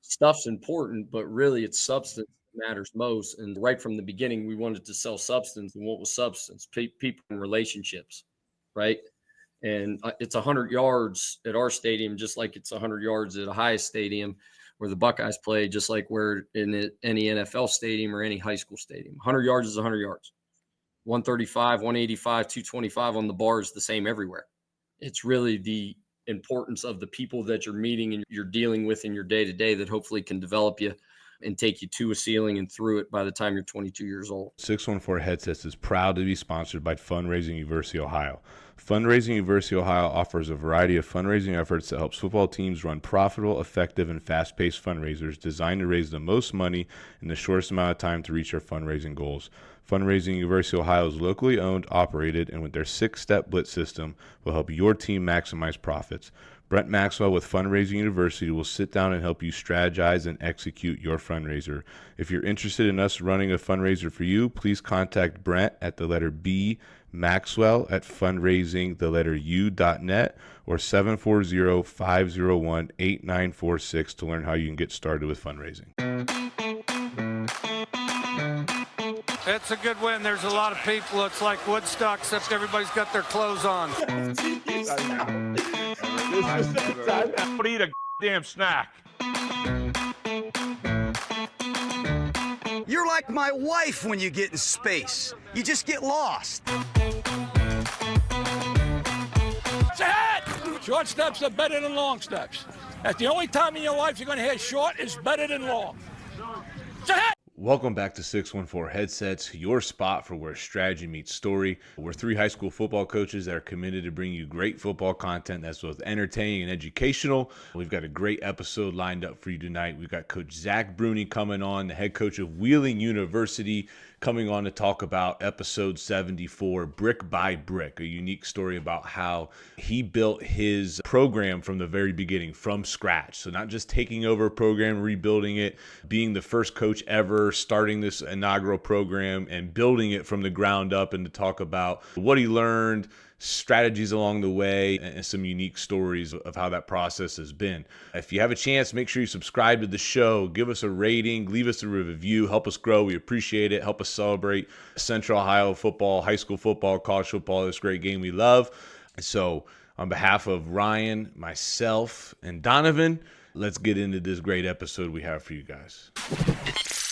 stuff's important, but really it's substance that matters most. And right from the beginning, we wanted to sell substance. And what was substance? People and relationships, right? And it's 100 yards at our stadium, just like it's 100 yards at a highest stadium where the Buckeyes play, just like where any NFL stadium or any high school stadium. 100 yards is 100 yards. 135, 185, 225 on the bar is the same everywhere. It's really the importance of the people that you're meeting and you're dealing with in your day to day that hopefully can develop you and take you to a ceiling and through it by the time you're 22 years old. 614 Headsets is proud to be sponsored by Fundraising University Ohio. Fundraising University Ohio offers a variety of fundraising efforts that helps football teams run profitable, effective, and fast-paced fundraisers designed to raise the most money in the shortest amount of time to reach their fundraising goals. Fundraising University Ohio is locally owned, operated, and with their 6-step blitz system will help your team maximize profits. Brent Maxwell with Fundraising University will sit down and help you strategize and execute your fundraiser. If you're interested in us running a fundraiser for you, please contact Brent at the letter B Maxwell at fundraising.u.net or 740-501-8946 to learn how you can get started with fundraising. It's a good win. There's a lot of people. It's like Woodstock, except everybody's got their clothes on. Don't eat a damn snack. You're like my wife when you get in space. You just get lost. It's ahead! Short steps are better than long steps. That's the only time in your life you're going to hear short is better than long. It's ahead! Welcome back to 614 Headsets, your spot for where strategy meets story. We're 3 high school football coaches that are committed to bring you great football content that's both entertaining and educational. We've got a great episode lined up for you tonight. We've got Coach Zac Bruney coming on, the head coach of Wheeling University, coming on to talk about episode 74, Brick by Brick, a unique story about how he built his program from the very beginning, from scratch. So not just taking over a program, rebuilding it, being the first coach ever, starting this inaugural program and building it from the ground up, and to talk about what he learned, strategies along the way, and some unique stories of how that process has been. If you have a chance, make sure you subscribe to the show, give us a rating, leave us a review, help us grow. We appreciate it. Help us celebrate Central Ohio football, high school football, college football, this great game we love. So on behalf of Ryan, myself, and Donovan, let's get into this great episode we have for you guys.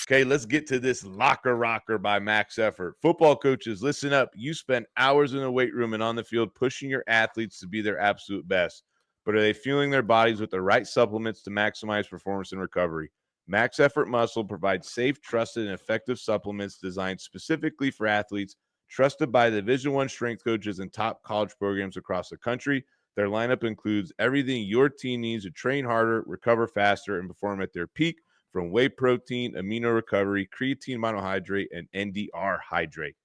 Okay, let's get to this locker rocker by Max Effort. Football coaches, listen up. You spend hours in the weight room and on the field pushing your athletes to be their absolute best. But are they fueling their bodies with the right supplements to maximize performance and recovery? Max Effort Muscle provides safe, trusted, and effective supplements designed specifically for athletes, trusted by Division I strength coaches and top college programs across the country. Their lineup includes everything your team needs to train harder, recover faster, and perform at their peak, from whey protein, amino recovery, creatine monohydrate, and NDR hydrate.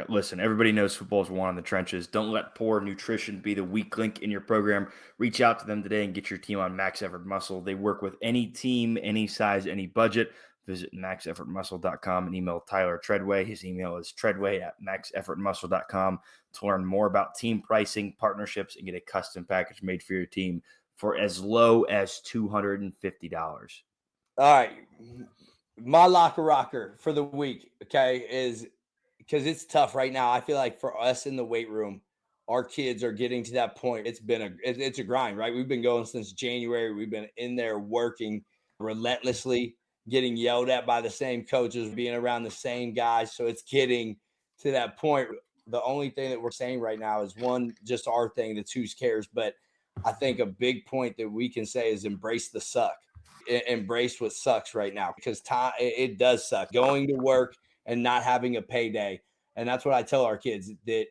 Listen, everybody knows football is won in the trenches. Don't let poor nutrition be the weak link in your program. Reach out to them today and get your team on Max Effort Muscle. They work with any team, any size, any budget. Visit maxeffortmuscle.com and email Tyler Treadway. His email is treadway@maxeffortmuscle.com to learn more about team pricing, partnerships, and get a custom package made for your team for as low as $250. All right. My locker rocker for the week, okay, is because it's tough right now. I feel like for us in the weight room, our kids are getting to that point. It's a grind, right? We've been going since January. We've been in there working relentlessly, getting yelled at by the same coaches, being around the same guys. So it's getting to that point. The only thing that we're saying right now is, one, just our thing, that's who cares. But I think a big point that we can say is embrace the suck. Embrace what sucks right now, because time, it does suck going to work and not having a payday. And that's what I tell our kids, that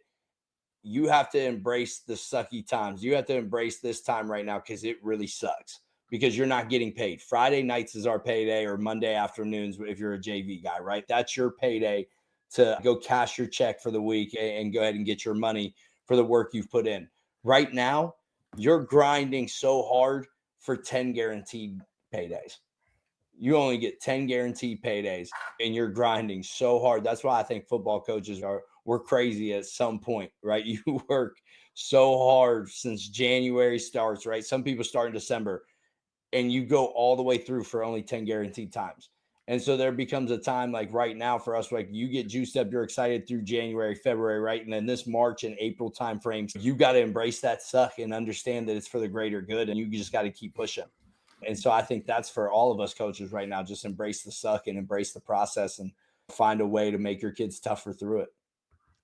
you have to embrace the sucky times. You have to embrace this time right now, because it really sucks, because you're not getting paid. Friday nights is our payday, or Monday afternoons if you're a JV guy, right? That's your payday to go cash your check for the week and go ahead and get your money for the work you've put in. Right now, you're grinding so hard for 10 guaranteed paydays. You only get 10 guaranteed paydays, and you're grinding so hard. That's why I think football coaches we're crazy at some point, right? You work so hard since January starts, right? Some people start in December. and you go all the way through for only 10 guaranteed times. And so there becomes a time like right now for us, like you get juiced up, you're excited through January, February, right? And then this March and April time frames, you got to embrace that suck and understand that it's for the greater good. And you just got to keep pushing. And so I think that's for all of us coaches right now. Just embrace the suck and embrace the process and find a way to make your kids tougher through it.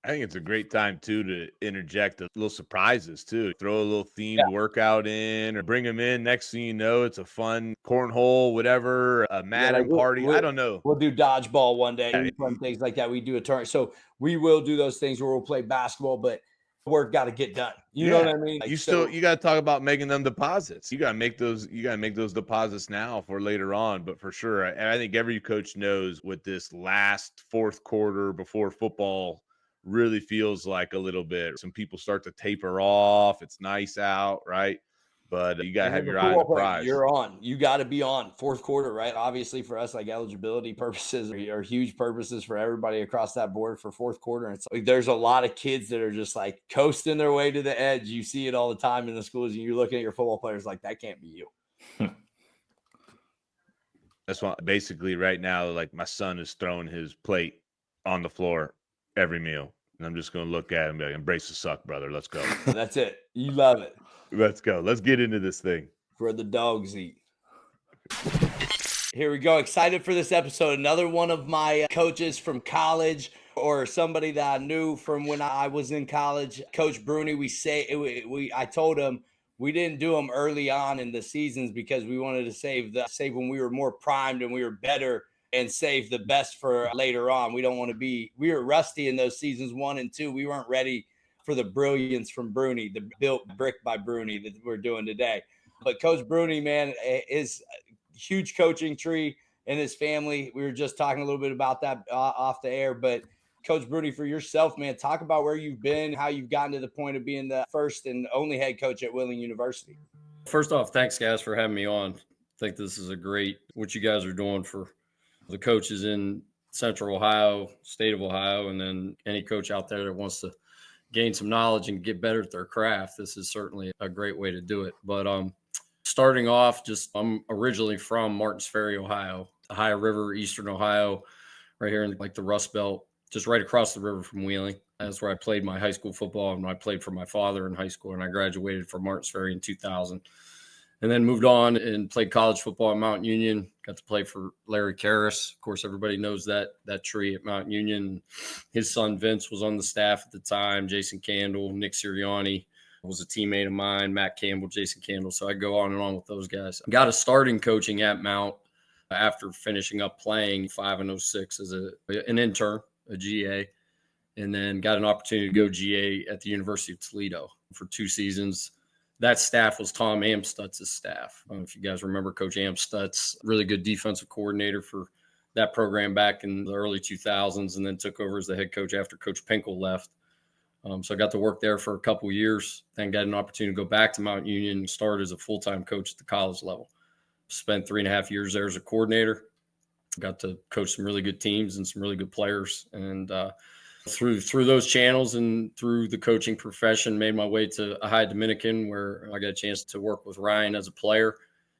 I think it's a great time too to interject a little surprises too. Throw a little themed workout in, or bring them in. Next thing you know, it's a fun cornhole, whatever, a Madden party. I don't know. We'll do dodgeball one day, fun things like that. We do a tournament, so we will do those things where we'll play basketball, but work got to get done. You know what I mean? Like, you got to talk about making them deposits. You got to make those. You got to make those deposits now for later on. But for sure, and I think every coach knows with this last fourth quarter before football really feels like a little bit. Some people start to taper off. It's nice out, right? But you got to have your eye on the prize. You're on. You got to be on fourth quarter, right? Obviously, for us, like eligibility purposes are huge purposes for everybody across that board for fourth quarter. And it's like there's a lot of kids that are just like coasting their way to the edge. You see it all the time in the schools, and you're looking at your football players like that can't be you. That's why basically right now, like my son is throwing his plate on the floor every meal. And I'm just going to look at him and be like, embrace the suck, brother. Let's go. That's it. You love it. Let's go. Let's get into this thing. For the dogs eat. Here we go. Excited for this episode. Another one of my coaches from college or somebody that I knew from when I was in college, Coach Bruney. I told him we didn't do them early on in the seasons because we wanted to save when we were more primed and we were better, and save the best for later on. We were rusty in those seasons 1 and 2. We weren't ready for the brilliance from Bruney, the built brick by Bruney that we're doing today. But Coach Bruney, man, is a huge coaching tree in his family. We were just talking a little bit about that off the air, but Coach Bruney, for yourself, man, talk about where you've been, how you've gotten to the point of being the first and only head coach at Wheeling University. First off, thanks guys for having me on. I think this is what you guys are doing for the coaches in Central Ohio, state of Ohio, and then any coach out there that wants to gain some knowledge and get better at their craft. This is certainly a great way to do it. But starting off, I'm originally from Martins Ferry, Ohio, Ohio River, Eastern Ohio, right here in like the Rust Belt, just right across the river from Wheeling. That's where I played my high school football, and I played for my father in high school, and I graduated from Martins Ferry in 2000. And then moved on and played college football at Mount Union. Got to play for Larry Karras. Of course, everybody knows that tree at Mount Union. His son Vince was on the staff at the time. Jason Candle, Nick Sirianni was a teammate of mine. Matt Campbell, Jason Candle. So I go on and on with those guys. Got a starting coaching at Mount after finishing up playing 5 and 06 as an intern, a GA, and then got an opportunity to go GA at the University of Toledo for 2 seasons. That staff was Tom Amstutz' staff. I don't know if you guys remember Coach Amstutz, really good defensive coordinator for that program back in the early 2000s, and then took over as the head coach after Coach Pinkel left. So I got to work there for a couple of years, then got an opportunity to go back to Mount Union and start as a full-time coach at the college level. Spent 3.5 years there as a coordinator. Got to coach some really good teams and some really good players. And through those channels and through the coaching profession, made my way to Ohio Dominican, where I got a chance to work with Ryan as a player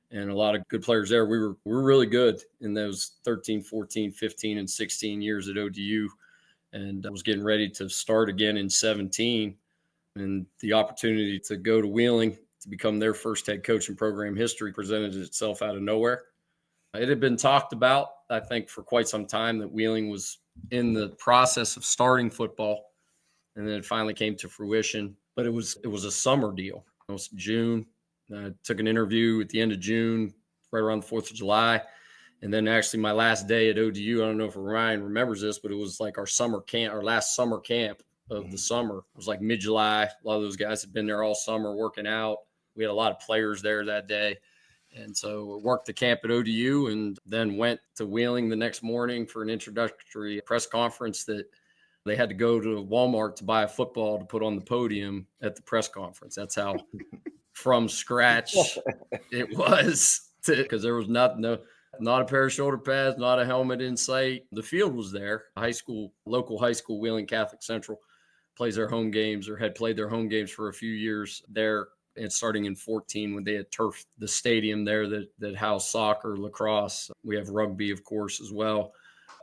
and a lot of good players there. We were really good in those 13, 14, 15, and 16 years at ODU. And I was getting ready to start again in 17. And the opportunity to go to Wheeling to become their first head coach in program history presented itself out of nowhere. It had been talked about, I think, for quite some time that Wheeling was in the process of starting football, and then it finally came to fruition. But it was a summer deal. It was June. I took an interview at the end of June, right around the 4th of July. And then actually my last day at ODU, I don't know if Ryan remembers this, but it was like our last summer camp of the summer. It was like mid-July. A lot of those guys had been there all summer working out. We had a lot of players there that day. And so worked the camp at ODU and then went to Wheeling the next morning for an introductory press conference that they had to go to Walmart to buy a football to put on the podium at the press conference. That's how from scratch it was, because there was not a pair of shoulder pads, not a helmet in sight. The field was there. Local high school, Wheeling Catholic Central, plays their home games or had played their home games for a few years there And starting in 14 when they had turfed the stadium there that housed soccer, lacrosse. We have rugby, of course, as well.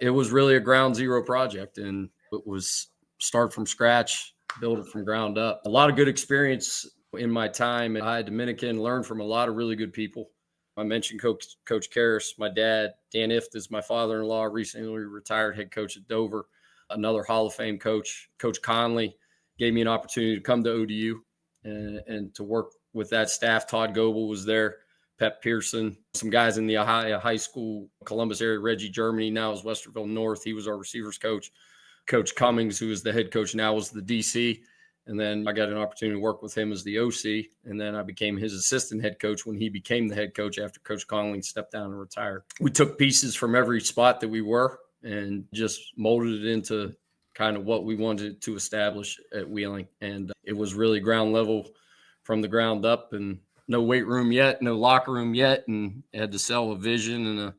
It was really a ground zero project, and it was start from scratch, build it from ground up. A lot of good experience in my time at High Dominican, learned from a lot of really good people. I mentioned Coach Karras, my dad. Dan Ift is my father-in-law, recently retired head coach at Dover. Another Hall of Fame coach, Coach Conley, gave me an opportunity to come to ODU and to work with that staff. Todd Goebel was there, Pep Pearson, some guys in the high school, Columbus area, Reggie Germany, now is Westerville North. He was our receivers coach. Coach Cummings, who is the head coach now, was the DC. And then I got an opportunity to work with him as the OC. And then I became his assistant head coach when he became the head coach after Coach Conley stepped down and retired. We took pieces from every spot that we were and just molded it into kind of what we wanted to establish at Wheeling. And it was really ground level from the ground up, and no weight room yet, no locker room yet. And had to sell a vision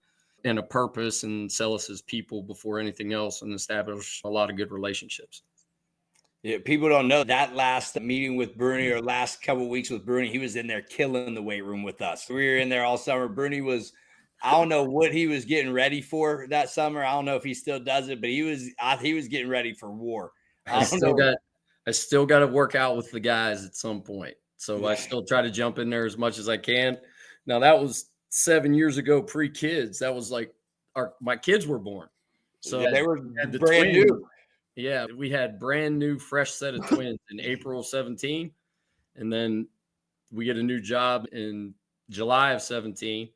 and a purpose and sell us as people before anything else, and establish a lot of good relationships. Yeah, people don't know that last meeting with Bruney or last couple of weeks with Bruney, he was in there killing the weight room with us. We were in there all summer. Bruney was, I don't know what he was getting ready for that summer. I don't know if he still does it, but he was getting ready for war. I still got to work out with the guys at some point. So I still try to jump in there as much as I can. Now that was 7 years ago, pre-kids. That was like my kids were born. So they were brand new. Yeah, we had brand new, fresh set of twins in April 17. And then we get a new job in July of 17.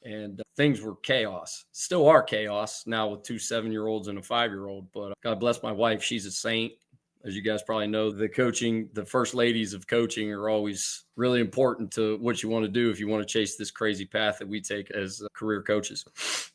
And things were chaos. Still are chaos now with 2 7-year-olds and a 5-year-old. But God bless my wife. She's a saint. As you guys probably know, the first ladies of coaching are always really important to what you want to do if you want to chase this crazy path that we take as career coaches.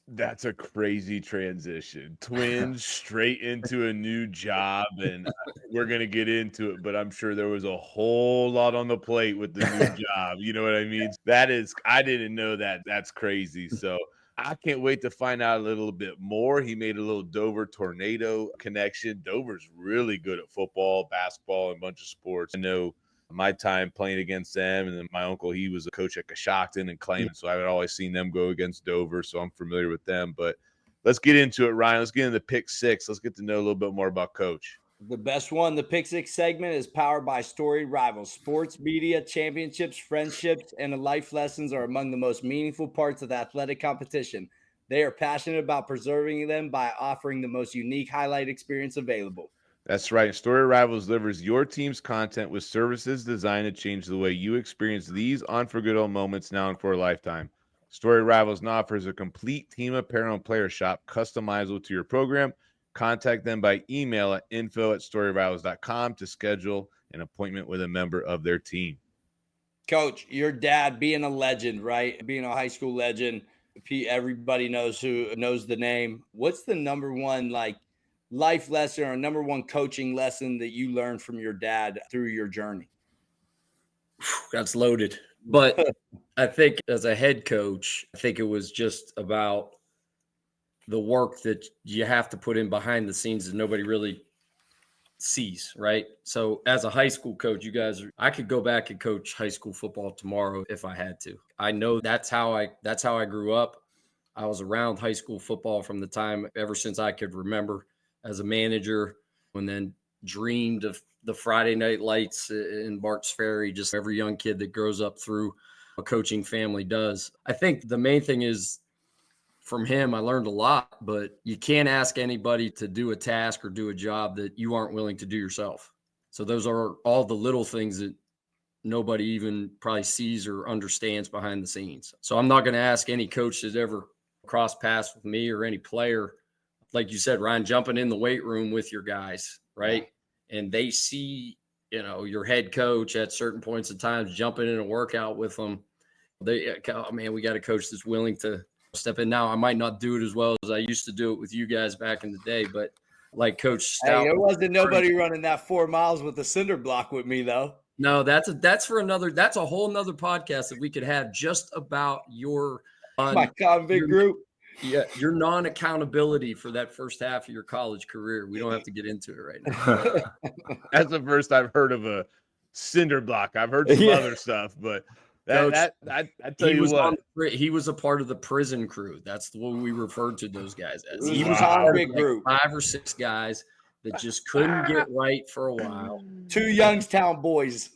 That's a crazy transition. Twins straight into a new job, and we're going to get into it, but I'm sure there was a whole lot on the plate with the new job. You know what I mean? I didn't know that. That's crazy. So I can't wait to find out a little bit more. He made a little Dover Tornado connection. Dover's really good at football, basketball, and a bunch of sports. I know my time playing against them, and then my uncle, he was a coach at Coshocton and Clayman, so I had always seen them go against Dover, so I'm familiar with them. But let's get into it, Ryan. Let's get into the pick six. Let's get to know a little bit more about Coach. The best one, the Pick Six segment, is powered by Storied Rivals. Sports, media, championships, friendships, and life lessons are among the most meaningful parts of the athletic competition. They are passionate about preserving them by offering the most unique highlight experience available. That's right. Story Rivals delivers your team's content with services designed to change the way you experience these unforgettable moments now and for a lifetime. Story Rivals now offers a complete team apparel and player shop customizable to your program. Contact them by email at info@storyrivals.com to schedule an appointment with a member of their team. Coach, your dad being a legend, right? Being a high school legend, everybody knows the name. What's the number one life lesson or number one coaching lesson that you learned from your dad through your journey? That's loaded. But I think as a head coach, I think it was just about the work that you have to put in behind the scenes that nobody really sees, right? So as a high school coach, I could go back and coach high school football tomorrow if I had to. I know that's how I grew up. I was around high school football from the time ever since I could remember as a manager, and then dreamed of the Friday night lights in Bart's Ferry, just every young kid that grows up through a coaching family does. I think the main thing is from him, I learned a lot, but you can't ask anybody to do a task or do a job that you aren't willing to do yourself. So those are all the little things that nobody even probably sees or understands behind the scenes. So I'm not going to ask any coach that's ever crossed paths with me or any player, like you said, Ryan, jumping in the weight room with your guys, right? And they see, your head coach at certain points in time jumping in a workout with them. We got a coach that's willing to step in. Now, I might not do it as well as I used to do it with you guys back in the day, but like Coach Stout. Hey, there wasn't nobody running that 4 miles with a cinder block with me, though. No, that's a whole nother podcast that we could have just about my convict group. Yeah, your non-accountability for that first half of your college career. We don't have to get into it right now. That's the first I've heard of a cinder block. I've heard some other stuff, but I tell he you was what. he was a part of the prison crew. That's what we referred to those guys as. It He was a a part of convict like group. 5 or 6 guys that just couldn't get right for a while. 2 Youngstown boys.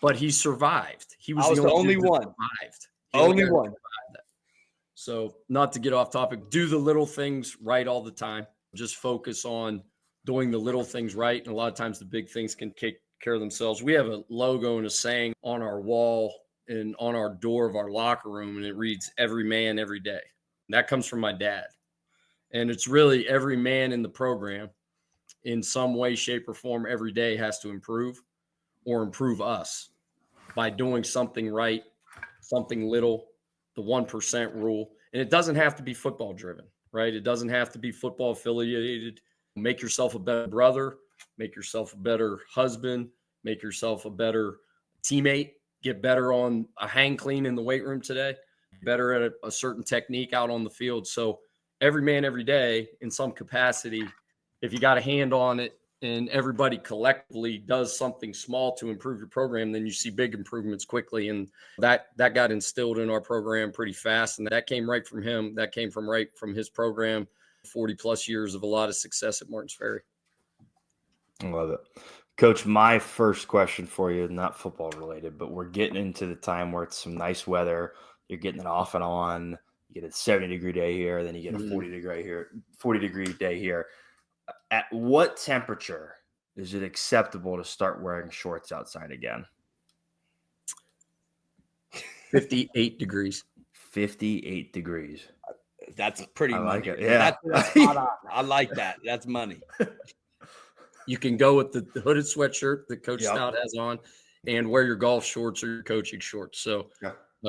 But he survived. He was, I was the only dude that one. survived. Only guy that one. survived that. So, not to get off topic, do the little things right all the time. Just focus on doing the little things right. And a lot of times the big things can take care of themselves. We have a logo and a saying on our wall and on our door of our locker room, and it reads, "Every man, every day." And that comes from my dad. And it's really every man in the program in some way, shape, or form every day has to improve or improve us by doing something right, something little, the 1% rule. And it doesn't have to be football driven, right? It doesn't have to be football affiliated. Make yourself a better brother, make yourself a better husband, make yourself a better teammate, get better on a hang clean in the weight room today, better at a certain technique out on the field. So every man, every day in some capacity, if you got a hand on it, and everybody collectively does something small to improve your program, then you see big improvements quickly. And that got instilled in our program pretty fast. And that came right from him. That came right from his program, 40 plus years of a lot of success at Martins Ferry. I love it. Coach, my first question for you, not football related, but we're getting into the time where it's some nice weather. You're getting it off and on. You get a 70-degree day here, then you get a 40-degree day here. At what temperature is it acceptable to start wearing shorts outside again? 58 degrees. 58 degrees. That's pretty money. Like it. Yeah. That's spot on. I like that. That's money. You can go with the hooded sweatshirt that Coach Stout has on and wear your golf shorts or your coaching shorts. So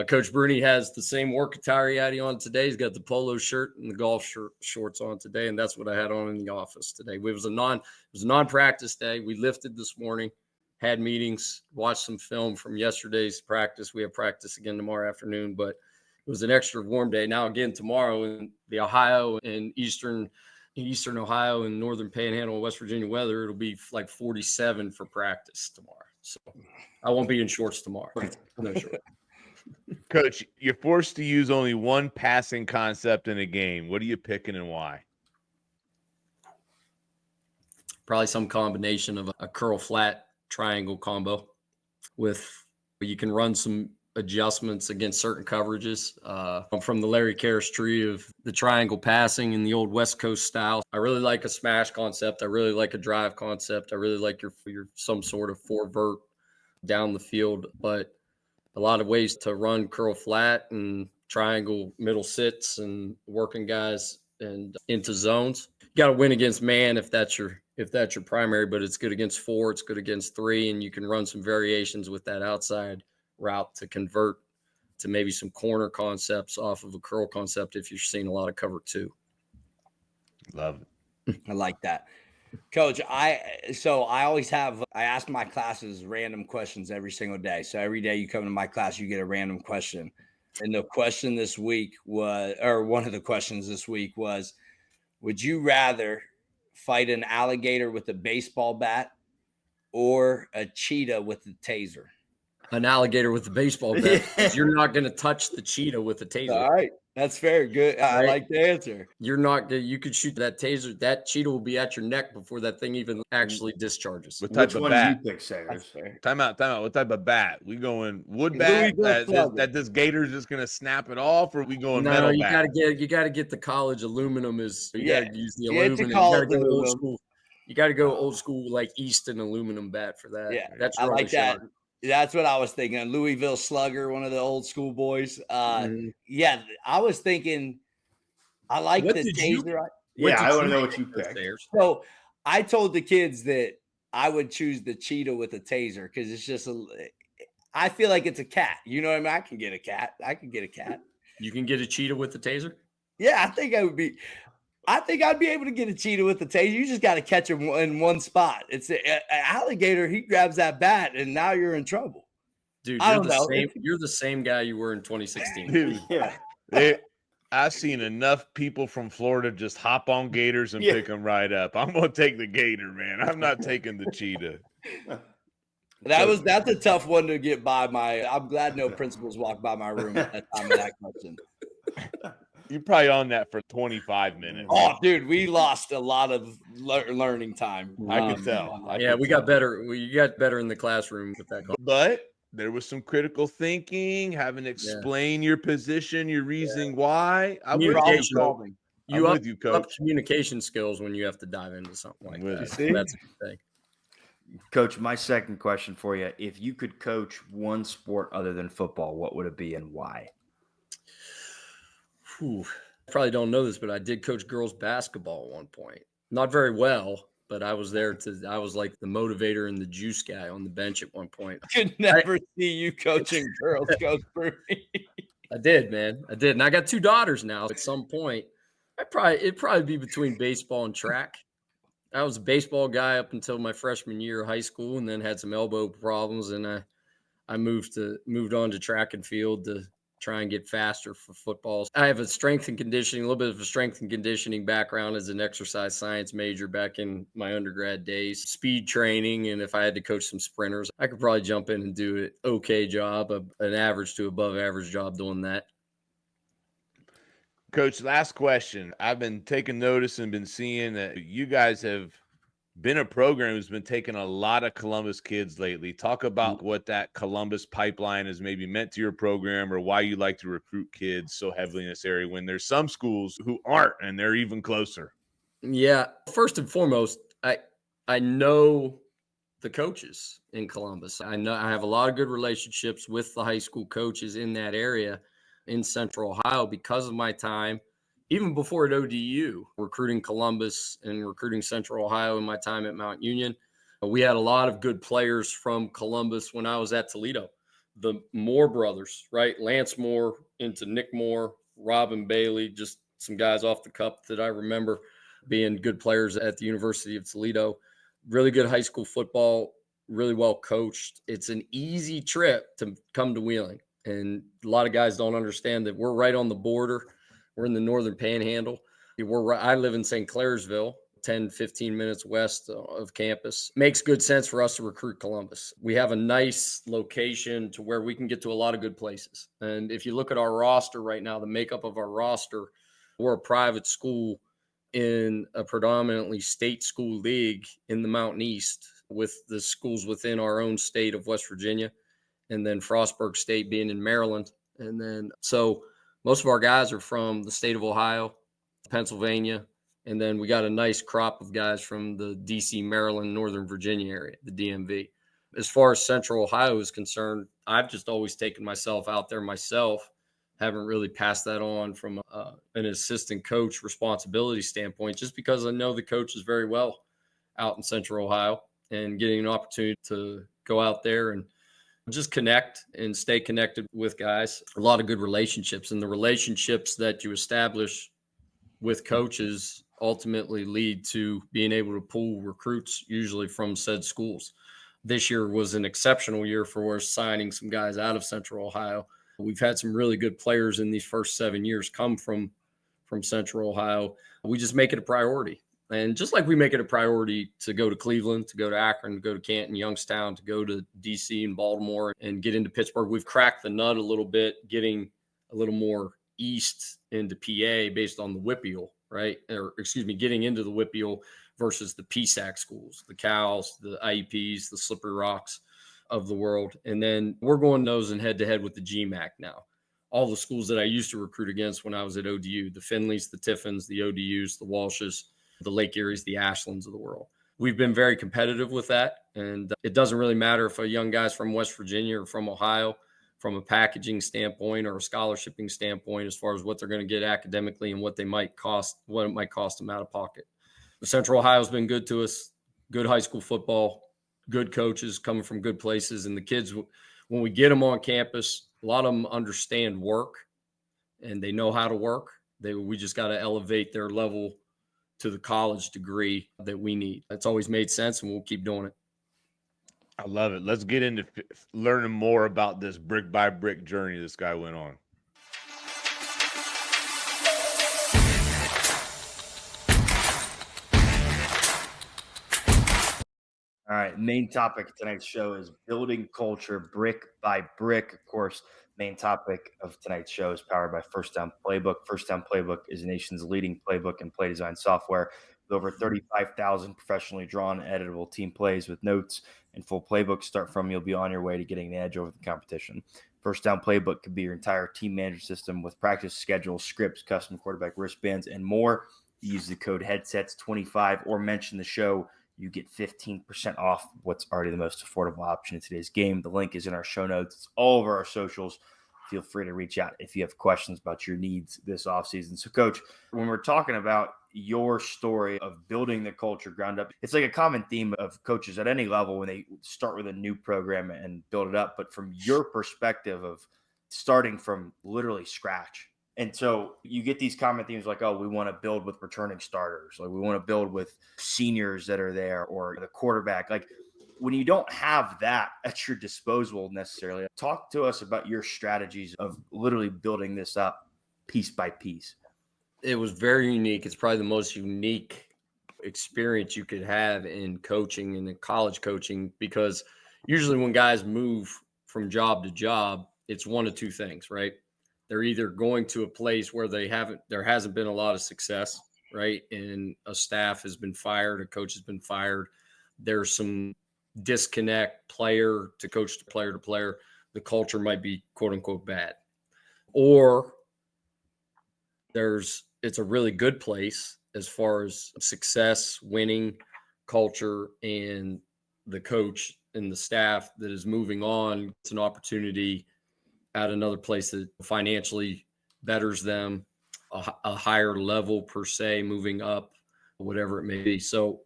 Coach Bruney has the same work attire he had on today. He's got the polo shirt and the golf shorts on today, and that's what I had on in the office today. It was a non-practice day. We lifted this morning, had meetings, watched some film from yesterday's practice. We have practice again tomorrow afternoon, but it was an extra warm day. Now again tomorrow in the Ohio and Eastern Ohio and Northern Panhandle, West Virginia weather, it'll be like 47 for practice tomorrow. So I won't be in shorts tomorrow. No shorts. Coach, you're forced to use only one passing concept in a game. What are you picking and why? Probably some combination of a curl flat triangle combo with you can run some adjustments against certain coverages. From the Larry Karras tree of the triangle passing in the old West Coast style. I really like a smash concept. I really like a drive concept. I really like your some sort of 4-vert down the field, but a lot of ways to run curl flat and triangle middle sits and working guys and into zones. You got to win against man if that's your primary, but it's good against 4, it's good against 3, and you can run some variations with that outside route to convert to maybe some corner concepts off of a curl concept if you're seeing a lot of cover 2. Love it. I like that. Coach, I ask my classes random questions every single day. So every day you come to my class, you get a random question. And the question this week was, or one of the questions this week was, would you rather fight an alligator with a baseball bat or a cheetah with a taser? An alligator with a baseball bat. You're not going to touch the cheetah with a taser. All right. That's fair. Good. I like the answer. You could shoot that taser. That cheetah will be at your neck before that thing even actually discharges. What type of bat? You pick, Sayers? Time out. What type of bat? We going wood bat that this gator's just gonna snap it off, or are we going metal bat? You gotta get the college aluminum. Gotta use the aluminum. You gotta go old school like Easton aluminum bat for that. Yeah, that's I like that. That's what I was thinking. Louisville Slugger, one of the old school boys. Yeah, I was thinking. I like the taser. I want to know what you picked. So I told the kids that I would choose the cheetah with a taser because it's just I feel like it's a cat. You know what I mean? I can get a cat. You can get a cheetah with the taser? Yeah, I think I'd be able to get a cheetah with the taser. You just got to catch him in one spot. It's an alligator. He grabs that bat, and now you're in trouble. Dude, you're the same guy you were in 2016. Dude, I've seen enough people from Florida just hop on gators and pick them right up. I'm going to take the gator, man. I'm not taking the cheetah. That's a tough one to get by I'm glad no principals walked by my room at that time of that question. You're probably on that for 25 minutes. Oh, dude, we lost a lot of learning time. I could tell. We got better. We got better in the classroom with that. But there was some critical thinking, having to explain your position, your reasoning why. I'm with you, Coach. Up communication skills when you have to dive into something like that. That's a good thing. Coach, my second question for you: if you could coach one sport other than football, what would it be and why? Probably don't know this, but I did coach girls basketball at one point. Not very well, but I was there I was like the motivator and the juice guy on the bench at one point. I could never see you coaching girls, Coach Bruney. I did, man. I did. And I got 2 daughters now. At some point, it'd probably be between baseball and track. I was a baseball guy up until my freshman year of high school, and then had some elbow problems, and I moved on to track and field to try and get faster for football. I have a strength and conditioning, a little bit of a strength and conditioning background as an exercise science major back in my undergrad days, speed training. And if I had to coach some sprinters, I could probably jump in and do an okay job, an average to above average job doing that. Coach, last question. I've been taking notice and been seeing that you guys have been a program who's been taking a lot of Columbus kids lately. Talk about what that Columbus pipeline has maybe meant to your program, or why you like to recruit kids so heavily in this area when there's some schools who aren't, and they're even closer. Yeah. First and foremost, I know the coaches in Columbus. I have a lot of good relationships with the high school coaches in that area in Central Ohio because of my time, even before at ODU, recruiting Columbus and recruiting Central Ohio in my time at Mount Union. We had a lot of good players from Columbus when I was at Toledo. The Moore brothers, right? Lance Moore into Nick Moore, Robin Bailey, just some guys off the cup that I remember being good players at the University of Toledo. Really good high school football, really well coached. It's an easy trip to come to Wheeling. And a lot of guys don't understand that we're right on the border. We're in the northern panhandle. I live in St. Clairsville, 10, 15 minutes west of campus. Makes good sense for us to recruit Columbus. We have a nice location to where we can get to a lot of good places. And if you look at our roster right now, the makeup of our roster, we're a private school in a predominantly state school league in the Mountain East, with the schools within our own state of West Virginia, and then Frostburg State being in Maryland. And then, so most of our guys are from the state of Ohio, Pennsylvania, and then we got a nice crop of guys from the DC, Maryland, Northern Virginia area, the DMV. As far as Central Ohio is concerned, I've just always taken myself out there myself. Haven't really passed that on from an assistant coach responsibility standpoint, just because I know the coaches very well out in Central Ohio, and getting an opportunity to go out there and just connect and stay connected with guys. A lot of good relationships, and the relationships that you establish with coaches ultimately lead to being able to pull recruits, usually from said schools. This year was an exceptional year for us, signing some guys out of Central Ohio. We've had some really good players in these first 7 years come from Central Ohio. We just make it a priority. And just like we make it a priority to go to Cleveland, to go to Akron, to go to Canton, Youngstown, to go to DC and Baltimore, and get into Pittsburgh, we've cracked the nut a little bit, getting a little more east into PA based on the WPIAL, right? Or excuse me, getting into the WPIAL versus the PSAC schools, the Cals, the IEPs, the Slippery Rocks of the world. And then we're going nose and head to head with the GMAC now. All the schools that I used to recruit against when I was at ODU, the Finleys, the Tiffins, the ODUs, the Walshes, the Lake Eries, the Ashlands of the world. We've been very competitive with that. And it doesn't really matter if a young guy's from West Virginia or from Ohio, from a packaging standpoint or a scholarshiping standpoint, as far as what they're going to get academically and what it might cost them out of pocket. Central Ohio's been good to us, good high school football, good coaches coming from good places. And the kids, when we get them on campus, a lot of them understand work and they know how to work. We just got to elevate their level to the college degree that we need. That's always made sense, and we'll keep doing it. I love it. Let's get into learning more about this brick by brick journey this guy went on. All right. Main topic of tonight's show is building culture brick by brick. Of course, main topic of tonight's show is powered by First Down Playbook. First Down Playbook is the nation's leading playbook and play design software with over 35,000 professionally drawn, editable team plays with notes and full playbooks. Start from you'll be on your way to getting the edge over the competition. First Down Playbook could be your entire team management system with practice schedules, scripts, custom quarterback wristbands, and more. Use the code headsets25 or mention the show. You get 15% off what's already the most affordable option in today's game. The link is in our show notes. It's all over our socials. Feel free to reach out if you have questions about your needs this offseason. So, Coach, when we're talking about your story of building the culture ground up, it's like a common theme of coaches at any level when they start with a new program and build it up. But from your perspective of starting from literally scratch, and so you get these common themes like, oh, we want to build with returning starters. Like we want to build with seniors that are there or the quarterback. Like when you don't have that at your disposal necessarily, talk to us about your strategies of literally building this up piece by piece. It was very unique. It's probably the most unique experience you could have in coaching and in college coaching, because usually when guys move from job to job, it's one of two things, right? They're either going to a place where there hasn't been a lot of success, right? And a staff has been fired, a coach has been fired. There's some disconnect player to coach to player to player. The culture might be quote unquote bad. Or it's a really good place as far as success, winning, culture, and the coach and the staff that is moving on. It's an opportunity at another place that financially betters them, a higher level per se, moving up, whatever it may be. So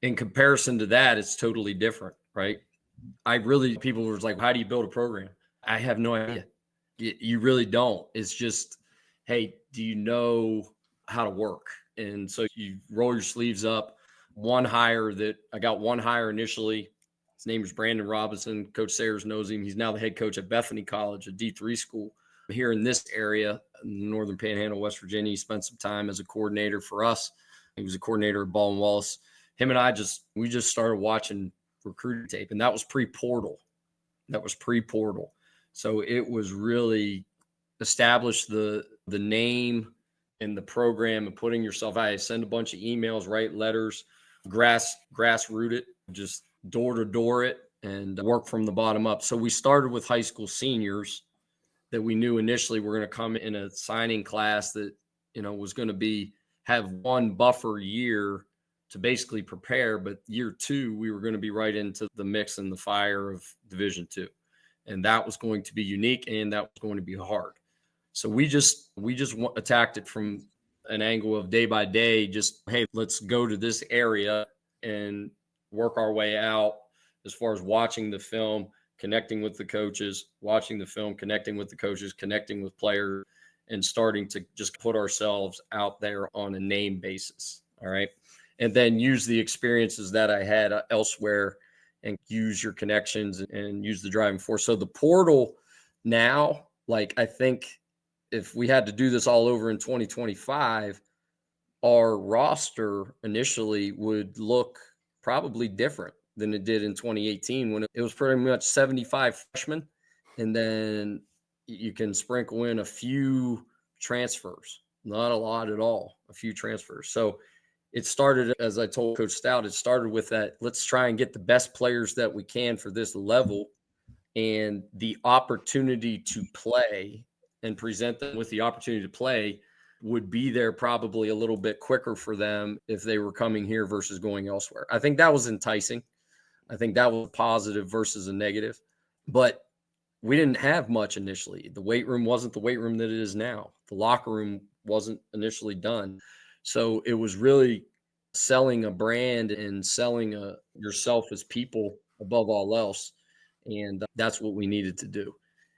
in comparison to that, it's totally different, right? People were like, how do you build a program? I have no idea. You really don't. It's just, hey, do you know how to work? And so you roll your sleeves up. I got one hire initially. His name is Brandon Robinson. Coach Sayers knows him. He's now the head coach at Bethany College, a D3 school here in this area, in the Northern Panhandle, West Virginia. He spent some time as a coordinator for us. He was a coordinator at Ball and Wallace. Him and I we just started watching recruiting tape, and that was pre-portal. So it was really establish the name and the program and putting yourself out. I send a bunch of emails, write letters, grassroot it, just door to door it, and work from the bottom up. So we started with high school seniors that we knew initially were going to come in a signing class that, was going to have one buffer year to basically prepare. But year two, we were going to be right into the mix and the fire of Division II. And that was going to be unique, and that was going to be hard. So we just attacked it from an angle of day by day, just, hey, let's go to this area and work our way out as far as watching the film, connecting with the coaches, watching the film, connecting with the coaches, connecting with players, and starting to just put ourselves out there on a name basis. All right. And then use the experiences that I had elsewhere and use your connections and use the driving force. So the portal now, like, I think if we had to do this all over in 2025, our roster initially would look probably different than it did in 2018 when it was pretty much 75 freshmen. And then you can sprinkle in a few transfers, not a lot at all, a few transfers. So it started, as I told Coach Stout, it started with that, let's try and get the best players that we can for this level, and the opportunity to play and present them with the opportunity to play would be there probably a little bit quicker for them if they were coming here versus going elsewhere. I think that was enticing. I think that was a positive versus a negative, but we didn't have much initially. The weight room wasn't the weight room that it is now. The locker room wasn't initially done. So it was really selling a brand and selling yourself as people above all else. And that's what we needed to do.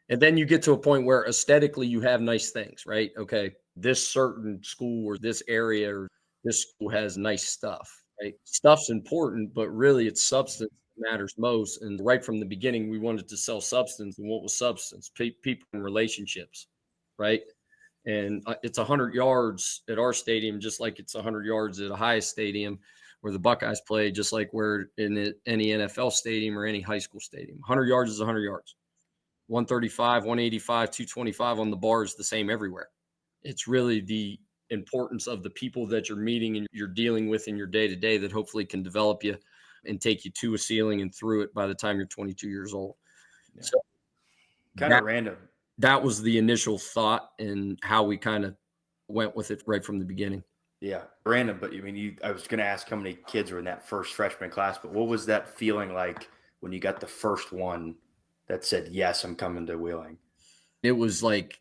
And then you get to a point where aesthetically you have nice things, right? Okay, this certain school or this area or this school has nice stuff, right? Stuff's important, but really it's substance that matters most. And right from the beginning, we wanted to sell substance. And what was substance? People and relationships, right? And it's 100 yards at our stadium, just like it's 100 yards at a high stadium. where the Buckeyes play, just like where in any NFL stadium or any high school stadium. 100 yards is 100 yards. 135, 185, 225 on the bar is the same everywhere. It's really the importance of the people that you're meeting and you're dealing with in your day-to-day that hopefully can develop you and take you to a ceiling and through it by the time you're 22 years old. Yeah. So Kind of random. That was the initial thought and how we kind of went with it right from the beginning. Yeah, random. But I mean, I was going to ask how many kids were in that first freshman class, but what was that feeling like when you got the first one that said, yes, I'm coming to Wheeling? It was like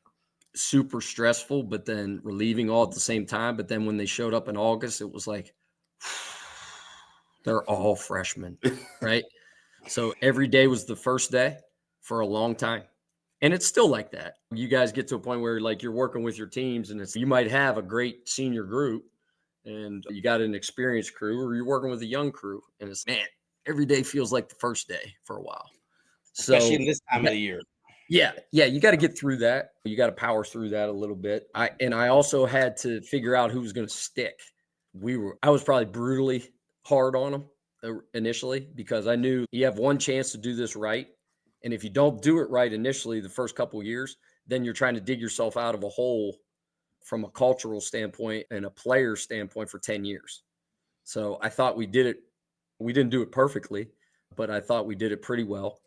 super stressful, but then relieving all at the same time. But then when they showed up in August, it was like, they're all freshmen, right? So every day was the first day for a long time. And it's still like that. You guys get to a point where like you're working with your teams and you might have a great senior group and you got an experienced crew, or you're working with a young crew. And it's, man, every day feels like the first day for a while. Especially in this time of the year. Yeah. You got to get through that. You got to power through that a little bit. I also had to figure out who was going to stick. I was probably brutally hard on them initially because I knew you have one chance to do this right. And if you don't do it right initially, the first couple of years, then you're trying to dig yourself out of a hole from a cultural standpoint and a player standpoint for 10 years. So I thought we did it. We didn't do it perfectly, but I thought we did it pretty well.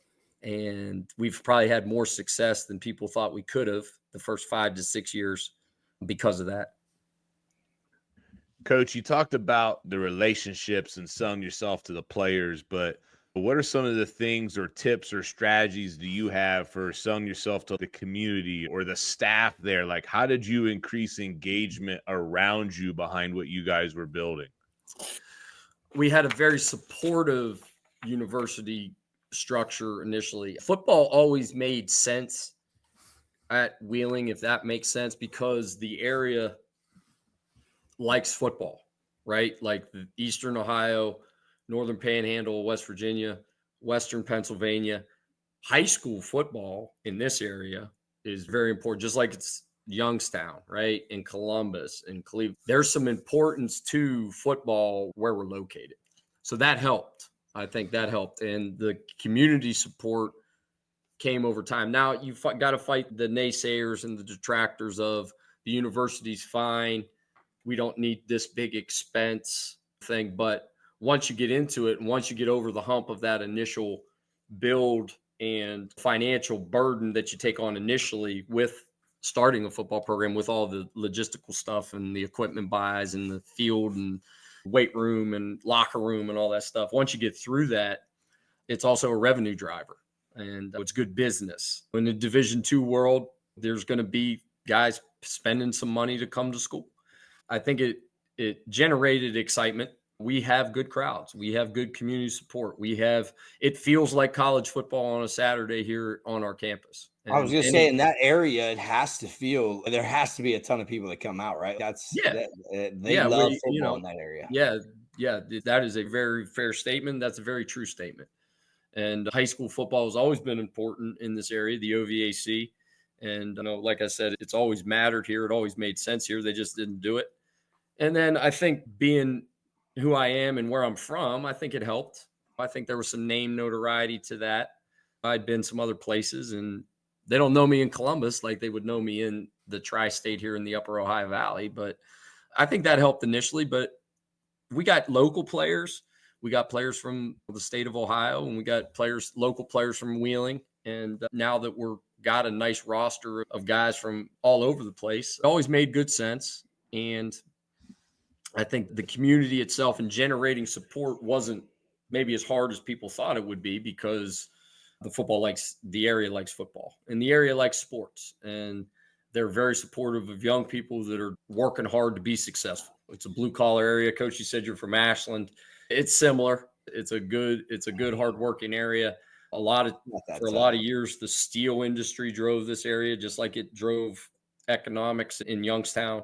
And we've probably had more success than people thought we could have the first 5 to 6 years because of that. Coach, you talked about the relationships and selling yourself to the players, but what are some of the things or tips or strategies do you have for selling yourself to the community or the staff there? Like, how did you increase engagement around you behind what you guys were building? We had a very supportive university structure initially. Football always made sense at Wheeling, if that makes sense, because the area likes football, right? Like the Eastern Ohio, Northern Panhandle, West Virginia, Western Pennsylvania. High school football in this area is very important, just like it's Youngstown, right? In Columbus and Cleveland. There's some importance to football where we're located. So that helped. I think that helped. And the community support came over time. Now you've got to fight the naysayers and the detractors of the university's fine. We don't need this big expense thing. But once you get into it and once you get over the hump of that initial build and financial burden that you take on initially with starting a football program, with all the logistical stuff and the equipment buys and the field and weight room and locker room and all that stuff, once you get through that, it's also a revenue driver and it's good business. In the Division II world, there's going to be guys spending some money to come to school. I think it generated excitement. We have good crowds. We have good community support. It feels like college football on a Saturday here on our campus. I was going to say in that area, there has to be a ton of people that come out, right? They love football in that area. Yeah. That is a very fair statement. That's a very true statement. And high school football has always been important in this area, the OVAC. And like I said, it's always mattered here. It always made sense here. They just didn't do it. And then I think being who I am and where I'm from, I think it helped. I think there was some name notoriety to that. I'd been some other places and they don't know me in Columbus like they would know me in the tri-state here in the upper Ohio Valley. But I think that helped initially. But we got local players. We got players from the state of Ohio and we got local players from Wheeling. And now that we're got a nice roster of guys from all over the place, it always made good sense. And I think the community itself and generating support wasn't maybe as hard as people thought it would be because the area likes football and the area likes sports. And they're very supportive of young people that are working hard to be successful. It's a blue collar area. Coach, you said you're from Ashland. It's similar. It's a good hardworking area. For a lot of years, the steel industry drove this area, just like it drove economics in Youngstown.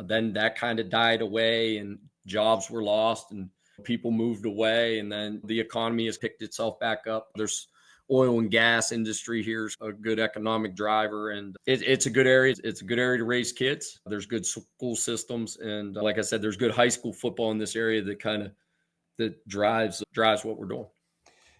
Then that kind of died away and jobs were lost and people moved away. And then the economy has picked itself back up. There's oil and gas industry here is a good economic driver. And it's a good area. It's a good area to raise kids. There's good school systems. And like I said, there's good high school football in this area that kind of that drives what we're doing.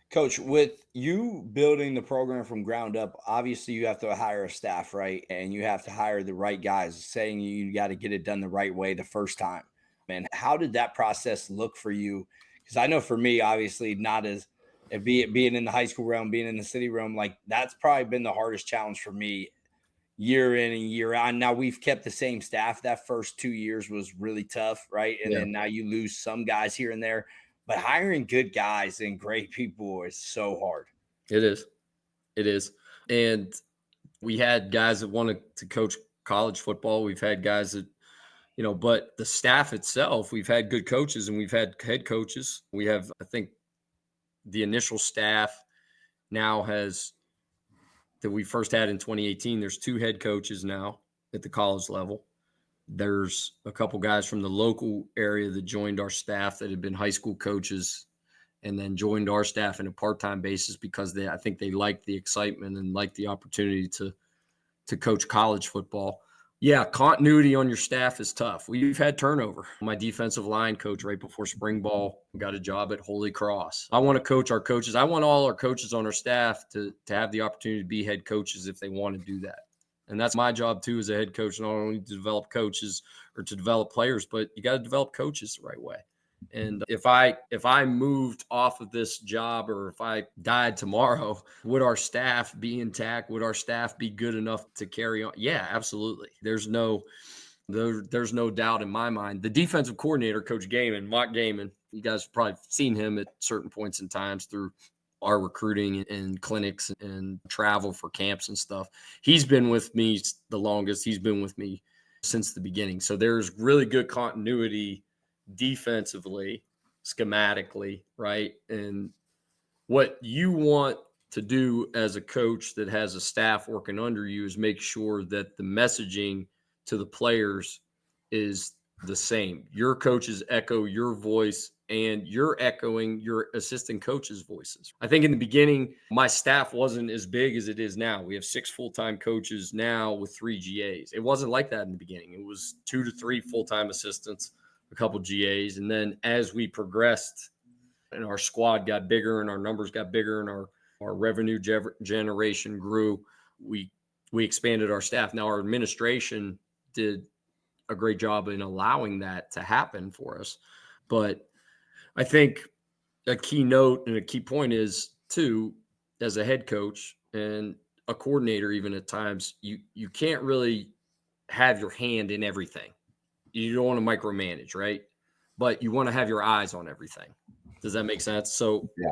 Coach, with you building the program from ground up, obviously you have to hire a staff, right? And you have to hire the right guys, saying you got to get it done the right way the first time. And how did that process look for you? Because I know for me, obviously, not as being in the high school realm, being in the city realm, like that's probably been the hardest challenge for me year in and year out. Now we've kept the same staff. That first 2 years was really tough, right? And Yeah. then now you lose some guys here and there. But hiring good guys and great people is so hard. It is. It is. And we had guys that wanted to coach college football. We've had guys that, but the staff itself, we've had good coaches and we've had head coaches. We have, I think, the initial staff now that we first had in 2018. There's 2 head coaches now at the college level. There's a couple guys from the local area that joined our staff that had been high school coaches and then joined our staff in a part-time basis because I think they liked the excitement and liked the opportunity to coach college football. Yeah, continuity on your staff is tough. We've had turnover. My defensive line coach right before spring ball got a job at Holy Cross. I want to coach our coaches. I want all our coaches on our staff to have the opportunity to be head coaches if they want to do that. And that's my job too as a head coach, not only to develop coaches or to develop players, but you got to develop coaches the right way. And if I moved off of this job or if I died tomorrow, would our staff be intact? Would our staff be good enough to carry on? Yeah, absolutely. There's no doubt in my mind. The defensive coordinator, Coach Mock Gaiman, you guys have probably seen him at certain points in times through our recruiting and clinics and travel for camps and stuff. He's been with me the longest. He's been with me since the beginning. So there's really good continuity defensively, schematically, right? And what you want to do as a coach that has a staff working under you is make sure that the messaging to the players is the same. Your coaches echo your voice and you're echoing your assistant coaches' voices. I think in the beginning, my staff wasn't as big as it is now. We have 6 full-time coaches now with 3 GAs. It wasn't like that in the beginning. It was 2 to 3 full-time assistants, a couple GAs. And then as we progressed and our squad got bigger and our numbers got bigger and our revenue generation grew, we expanded our staff. Now our administration did a great job in allowing that to happen for us. But I think a key note and a key point is too, as a head coach and a coordinator, even at times, you can't really have your hand in everything. You don't want to micromanage, right? But you want to have your eyes on everything. Does that make sense? So, Yeah.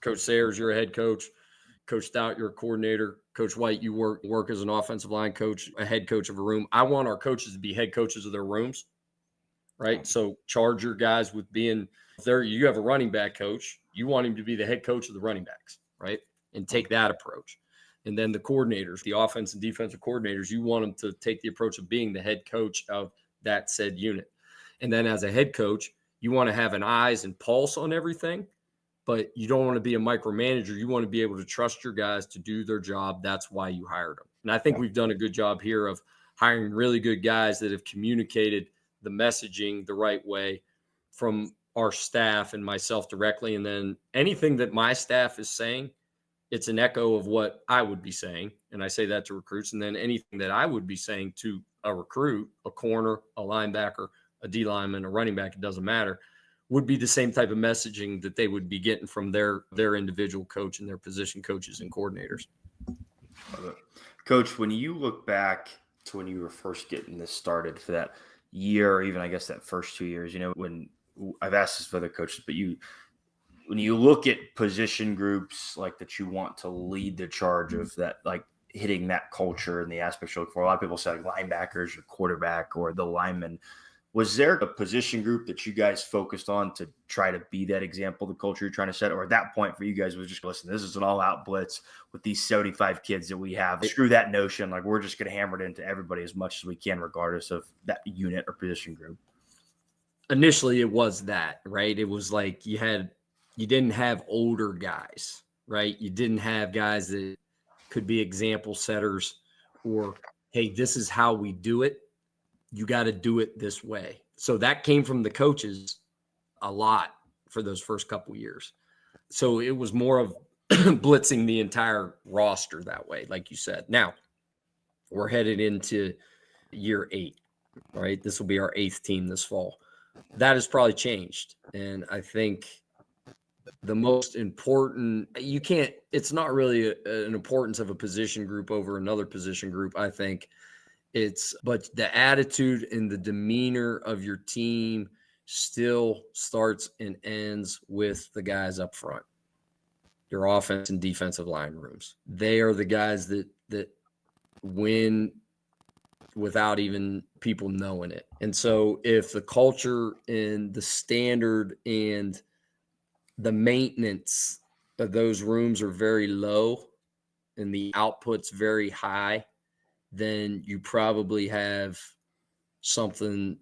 Coach Sayers, you're a head coach. Coach Stout, you're a coordinator. Coach White, you work as an offensive line coach, a head coach of a room. I want our coaches to be head coaches of their rooms, right? So charge your guys with being there. You have a running back coach. You want him to be the head coach of the running backs, right? And take that approach. And then the coordinators, the offense and defensive coordinators, you want them to take the approach of being the head coach of that said unit. And then as a head coach, you want to have an eyes and pulse on everything, but you don't want to be a micromanager. You want to be able to trust your guys to do their job. That's why you hired them. And I think we've done a good job here of hiring really good guys that have communicated the messaging the right way from our staff and myself directly. And then anything that my staff is saying, it's an echo of what I would be saying. And I say that to recruits. And then anything that I would be saying to a recruit, a corner, a linebacker, a D lineman, a running back, it doesn't matter, would be the same type of messaging that they would be getting from their individual coach and their position coaches and coordinators. Coach, when you look back to when you were first getting this started for that year, or even I guess that first 2 years, when I've asked this for other coaches, but when you look at position groups like that you want to lead the charge of that, like hitting that culture and the aspects you look for, a lot of people say like linebackers or quarterback or the lineman. Was there a position group that you guys focused on to try to be that example, the culture you're trying to set? Or at that point for you guys was just, listen, this is an all-out blitz with these 75 kids that we have. Screw that notion. Like, we're just going to hammer it into everybody as much as we can, regardless of that unit or position group. Initially, it was that, right? It was like you didn't have older guys, right? You didn't have guys that could be example setters or, hey, this is how we do it. You got to do it this way. So that came from the coaches a lot for those first couple years. So it was more of blitzing the entire roster that way, like you said. Now we're headed into year 8, right? This will be our 8th team this fall. That has probably changed. And I think the most important, it's not really an importance of a position group over another position group. I think but the attitude and the demeanor of your team still starts and ends with the guys up front. Your offense and defensive line rooms. They are the guys that win without even people knowing it. And so if the culture and the standard and the maintenance of those rooms are very low and the output's very high, then you probably have something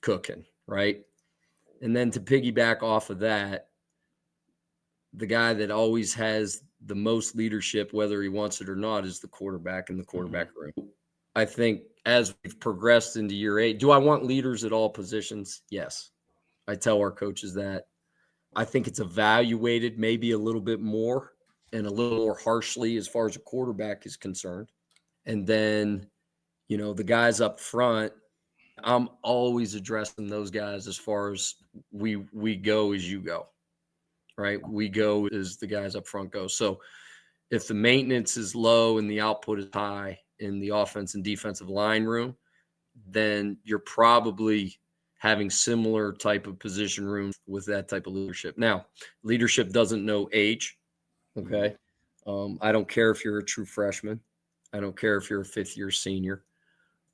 cooking, right? And then to piggyback off of that, the guy that always has the most leadership, whether he wants it or not, is the quarterback in the quarterback room. I think as we've progressed into year 8, do I want leaders at all positions? Yes. I tell our coaches that. I think it's evaluated maybe a little bit more and a little more harshly as far as a quarterback is concerned. And then, the guys up front, I'm always addressing those guys as far as we go as you go, right? We go as the guys up front go. So if the maintenance is low and the output is high in the offense and defensive line room, then you're probably having similar type of position rooms with that type of leadership. Now, leadership doesn't know age. Okay. I don't care if you're a true freshman. I don't care if you're a 5th-year senior.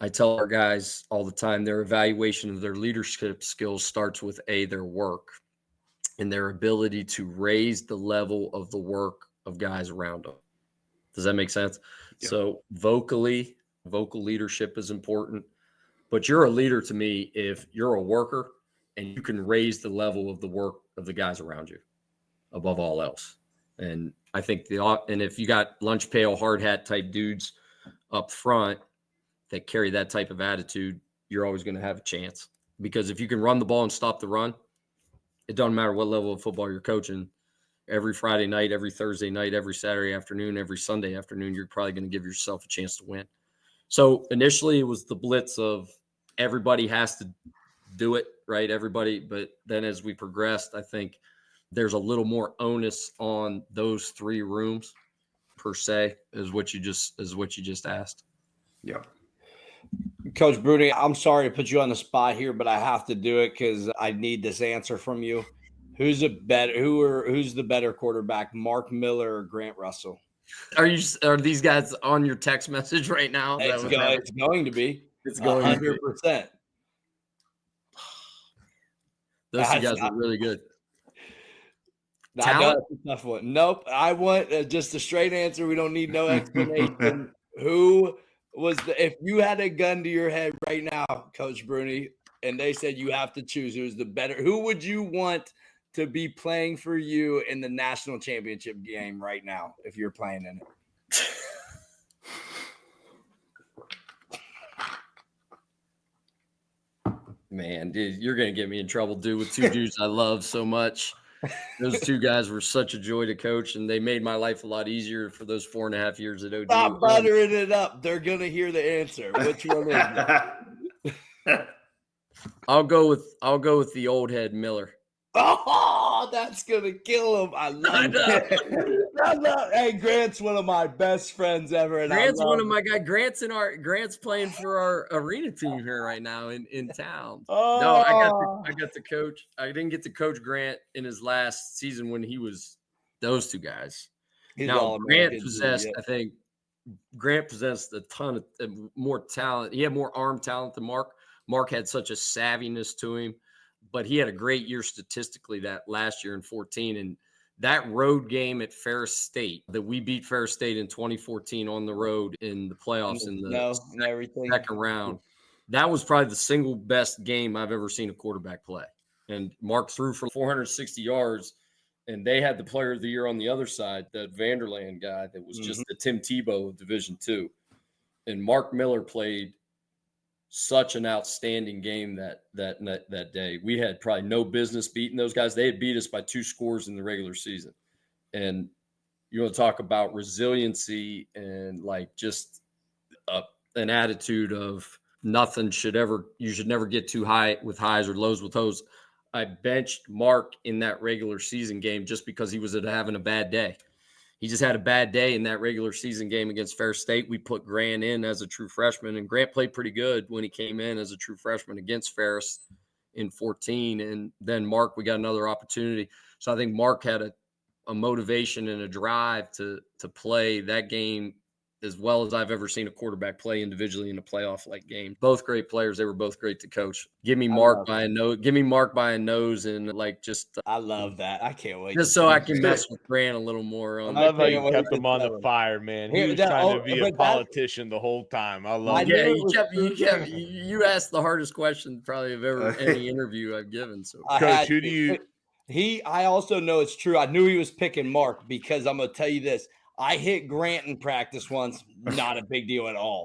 I tell our guys all the time, their evaluation of their leadership skills starts with their work and their ability to raise the level of the work of guys around them. Does that make sense? Yeah. So vocal leadership is important, but you're a leader to me if you're a worker and you can raise the level of the work of the guys around you above all else. And I think and if you got lunch pail, hard hat type dudes up front that carry that type of attitude, you're always going to have a chance. Because if you can run the ball and stop the run, it doesn't matter what level of football you're coaching. Every Friday night, every Thursday night, every Saturday afternoon, every Sunday afternoon, you're probably going to give yourself a chance to win. So initially it was the blitz of everybody has to do it, right? Everybody. But then as we progressed, I think there's a little more onus on those 3 rooms per se, is what you just asked. Yeah. Coach Bruney, I'm sorry to put you on the spot here, but I have to do it because I need this answer from you. Who's the better quarterback, Mark Miller or Grant Russell? Are these guys on your text message right now? It's going to be. It's going 100%. Those 2 guys are really good. I know it's a tough one. Nope. I want just a straight answer. We don't need no explanation. Who was if you had a gun to your head right now, Coach Bruney, and they said you have to choose who's the better, who would you want to be playing for you in the national championship game right now if you're playing in it? Man, dude, you're going to get me in trouble, dude, with 2 dudes I love so much. Those 2 guys were such a joy to coach, and they made my life a lot easier for those 4.5 years at ODU. Stop buttering it up. They're going to hear the answer. Which one is it? I'll go with the old head Miller. Oh, that's going to kill him. I love that. Hey, Grant's one of my best friends ever. And Grant's one of my guys. Grant's playing for our arena team here right now in town. Oh. No, I got to coach. I didn't get to coach Grant in his last season when he was those 2 guys. Now, Grant possessed, I think, Grant possessed a ton of more talent. He had more arm talent than Mark. Mark had such a savviness to him, but he had a great year statistically that last year in 14. And that road game at Ferris State that we beat Ferris State in 2014 on the road in the playoffs in the second round, that was probably the single best game I've ever seen a quarterback play. And Mark threw for 460 yards, and they had the player of the year on the other side, that Vanderland guy that was just the Tim Tebow of Division II. And Mark Miller played such an outstanding game that day. We had probably no business beating those guys. They had beat us by 2 scores in the regular season. And you want to talk about resiliency and like just an attitude of you should never get too high with highs or lows with lows. I benched Mark in that regular season game just because he was having a bad day. He just had a bad day in that regular season game against Fair State. We put Grant in as a true freshman, and Grant played pretty good when he came in as a true freshman against Ferris in 14. And then Mark, we got another opportunity. So I think Mark had a motivation and a drive to play that game as well as I've ever seen a quarterback play individually in a playoff-like game. Both great players. They were both great to coach. Give me Mark by a nose and like just I love that. I can't wait. just so I can mess with Grant a little more. I love how you wait kept to him on tell the him. fire, man. He Here, was that- trying to oh, be but a that- politician the whole time. I love I it. knew Yeah, it was you asked the hardest question probably of ever any interview I've given. So I Coach, had who to. do you I also know it's true. I knew he was picking Mark because I'm going to tell you this. I hit Grant in practice once. Not a big deal at all.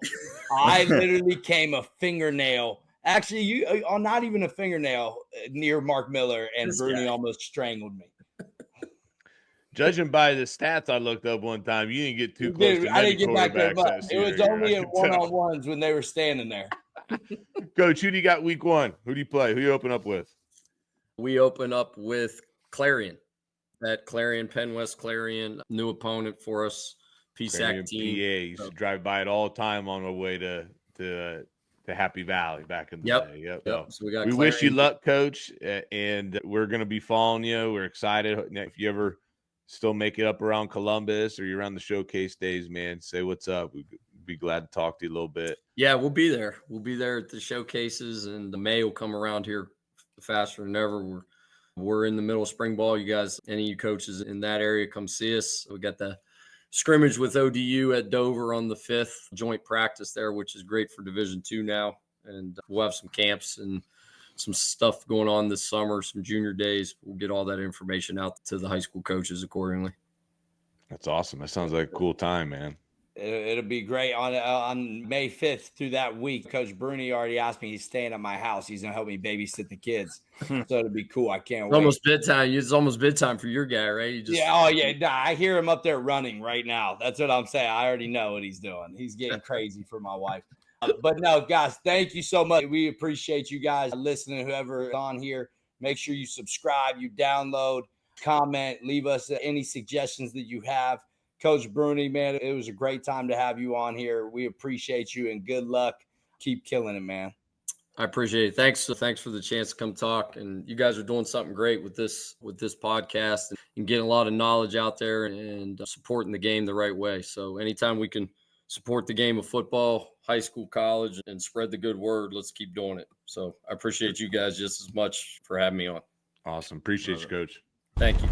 I literally came a fingernail. Actually, not even a fingernail near Mark Miller, and This Bruni guy. almost strangled me. judging by the stats I looked up one time, you didn't get too Dude, close to I many didn't get back there quarterbacks much. that It was senior year, only I in can tell. one-on-ones when they were standing there. Coach, who do you got week 1? Who do you play? Who you open up with? we open up with Clarion. That Clarion, Penn West Clarion, new opponent for us. PSAC Clarion, team. PA. Used to drive by it all the time on my way to Happy Valley back in the day. Yep. So we got We wish you Clarion. luck, Coach, and we're going to be following you. We're excited. If you ever still make it up around Columbus or you're around the showcase days, man, say what's up. We'd be glad to talk to you a little bit. Yeah, we'll be there. We'll be there at the showcases, and the May will come around here faster than ever. We're in the middle of spring ball. You guys, any of you coaches in that area, come see us. We got the scrimmage with ODU at Dover on the 5th, joint practice there, which is great for Division II now. And we'll have some camps and some stuff going on this summer, some junior days. We'll get all that information out to the high school coaches accordingly. That's awesome. That sounds like a cool time, man. It'll be great on May 5th through that week. Coach Bruni already asked me. He's staying at my house. He's gonna help me babysit the kids, so it'll be cool. I can't wait. Almost bedtime. It's almost bedtime for your guy, right? You just, Yeah. Oh yeah. Nah, I hear him up there running right now. That's what I'm saying. I already know what he's doing. He's getting crazy for my wife. But no, guys, thank you so much. We appreciate you guys listening. Whoever is on here, make sure you subscribe, you download, comment, leave us any suggestions that you have. Coach Bruni, man, it was a great time to have you on here. We appreciate you and good luck. Keep killing it, man. I appreciate it. Thanks for the chance to come talk. And you guys are doing something great with this podcast and getting a lot of knowledge out there and supporting the game the right way. So anytime we can support the game of football, high school, college, and spread the good word, let's keep doing it. So I appreciate you guys just as much for having me on. Awesome. Appreciate you, Coach. Thank you.